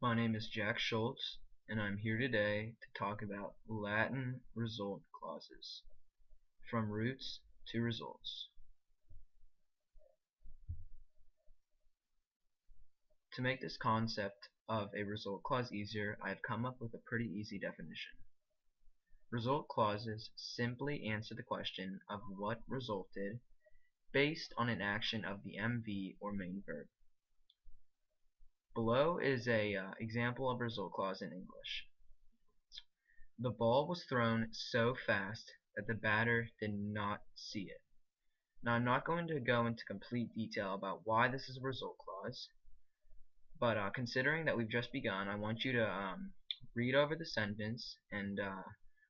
My name is Jack Schultz, and I'm here today to talk about Latin result clauses, from roots to results. To make this concept of a result clause easier, I have come up with a pretty easy definition. Result clauses simply answer the question of what resulted based on an action of the MV or main verb. Below is a example of result clause in English. The ball was thrown so fast that the batter did not see it. Now I'm not going to go into complete detail about why this is a result clause, but considering that we've just begun, I want you to read over the sentence and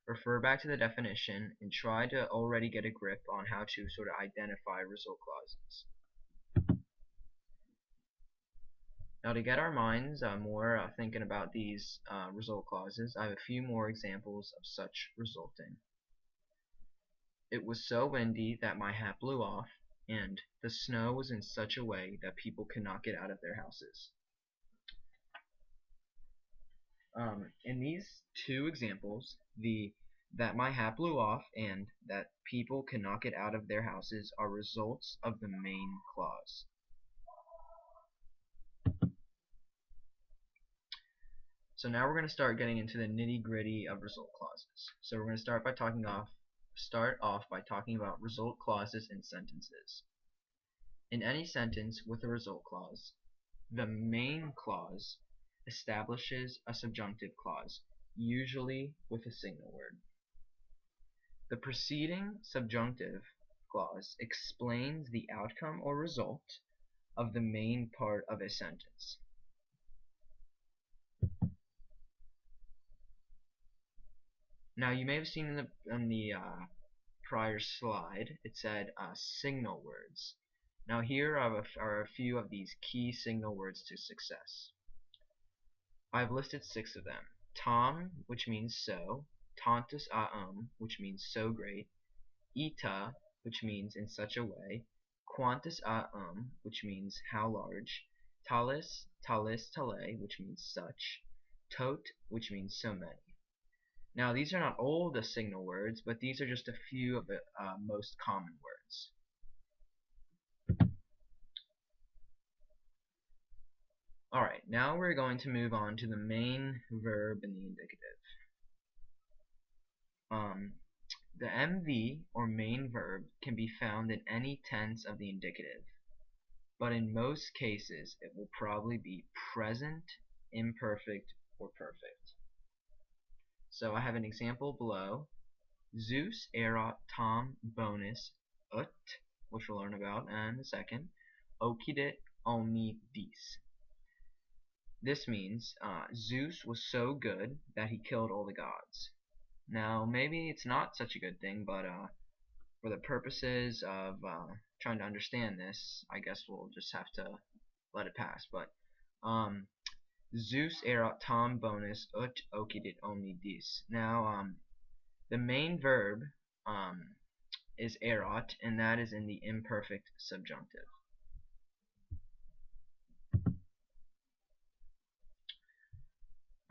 refer back to the definition and try to already get a grip on how to sort of identify result clauses. Now to get our minds more thinking about these result clauses, I have a few more examples of such resulting. It was so windy that my hat blew off, and the snow was in such a way that people could not get out of their houses. In these two examples, the that my hat blew off and that people cannot get out of their houses are results of the main clause. So now we're going to start getting into the nitty-gritty of result clauses. So we're going to start off by talking about result clauses in sentences. In any sentence with a result clause, the main clause establishes a subjunctive clause, usually with a signal word. The preceding subjunctive clause explains the outcome or result of the main part of a sentence. Now you may have seen in the prior slide it said signal words. Now here are a few of these key signal words to success. I've listed 6 of them. Tom, which means so, tantus which means so great, ita, which means in such a way, quantus which means how large, talis, tale, which means such, tot, which means so many. Now these are not all the signal words, but these are just a few of the most common words. Alright, now we're going to move on to the main verb in the indicative. The MV, or main verb, can be found in any tense of the indicative, but in most cases it will probably be present, imperfect, or perfect. So I have an example below. Zeus erat Tom bonus ut, which we'll learn about in a second, occidit omni dis. This means Zeus was so good that he killed all the gods. Now maybe it's not such a good thing, but for the purposes of trying to understand this, I guess we'll just have to let it pass. But Zeus erat Tom bonus ut occidit omni dis. Now the main verb is erat, and that is in the imperfect subjunctive.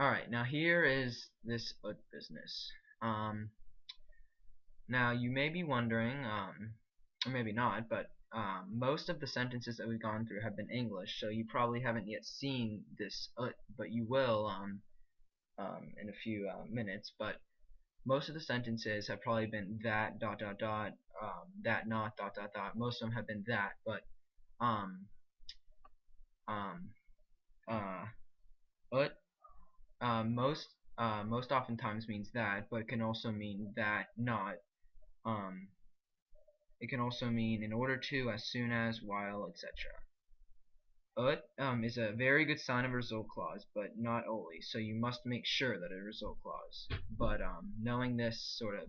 Alright, now here is this ut business. Now you may be wondering, or maybe not, but most of the sentences that we've gone through have been English, so you probably haven't yet seen this ut, but you will in a few minutes. But most of the sentences have probably been that dot dot dot, that not dot dot dot. Most of them have been that, but ut most oftentimes means that, but it can also mean that not. It can also mean in order to, as soon as, while, etc. Ut is a very good sign of a result clause, but not always. So you must make sure that it's a result clause. But knowing this sort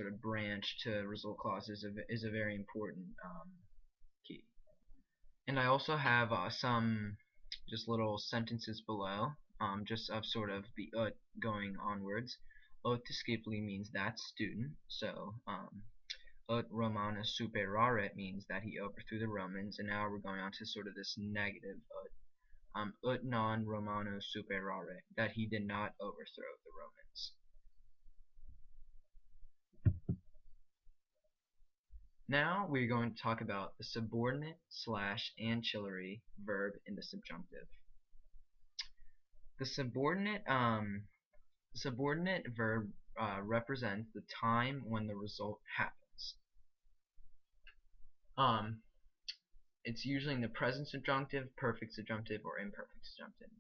of branch to result clauses is a very important key. And I also have some just little sentences below, just of sort of the ut going onwards. Ut skiply means that student, so ut Romanus superaret means that he overthrew the Romans, and now we're going on to sort of this negative ut non Romanus superaret, that he did not overthrow the Romans. Now we're going to talk about the subordinate / ancillary verb in the subjunctive. The subordinate verb represents the time when the result happens. It's usually in the present subjunctive, perfect subjunctive, or imperfect subjunctive.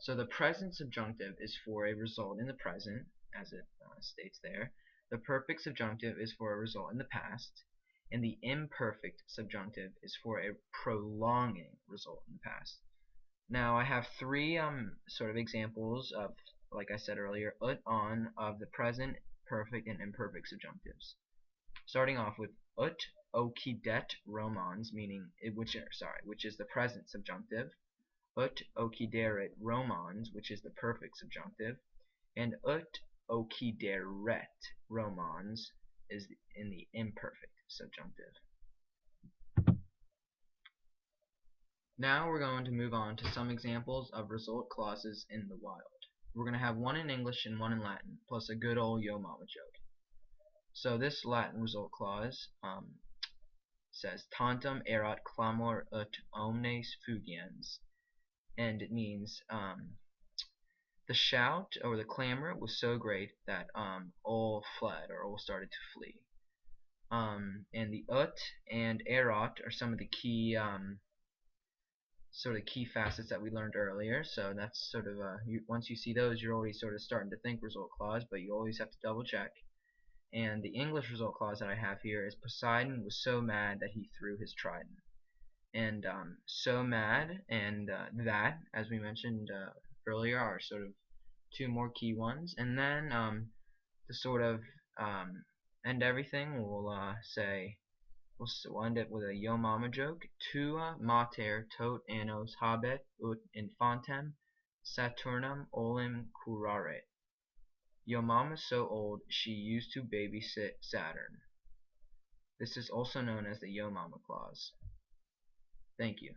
So the present subjunctive is for a result in the present, as it states there. The perfect subjunctive is for a result in the past, and the imperfect subjunctive is for a prolonging result in the past. Now I have three sort of examples of, like I said earlier, ut on of the present, perfect, and imperfect subjunctives. Starting off with ut occidet Romans, meaning which is the present subjunctive. Ut occideret Romans, which is the perfect subjunctive, and ut occideret Romans is in the imperfect subjunctive. Now we're going to move on to some examples of result clauses in the wild. We're going to have one in English and one in Latin, plus a good old yo mama joke. So this Latin result clause says tantum erat clamor ut omnes fugiens, and it means the shout or the clamor was so great that all fled, or all started to flee. And the ut and erat are some of the key key facets that we learned earlier. So that's sort of once you see those, you're already sort of starting to think result clause, but you always have to double check. And the English result clause that I have here is Poseidon was so mad that he threw his trident. And so mad and that, as we mentioned earlier, are sort of two more key ones. And then to sort of end everything, we'll end it with a yo mama joke. Tua mater tot annos habet ut infantem Saturnum olim curare. Yo mama's so old she used to babysit Saturn. This is also known as the yo mama clause. Thank you.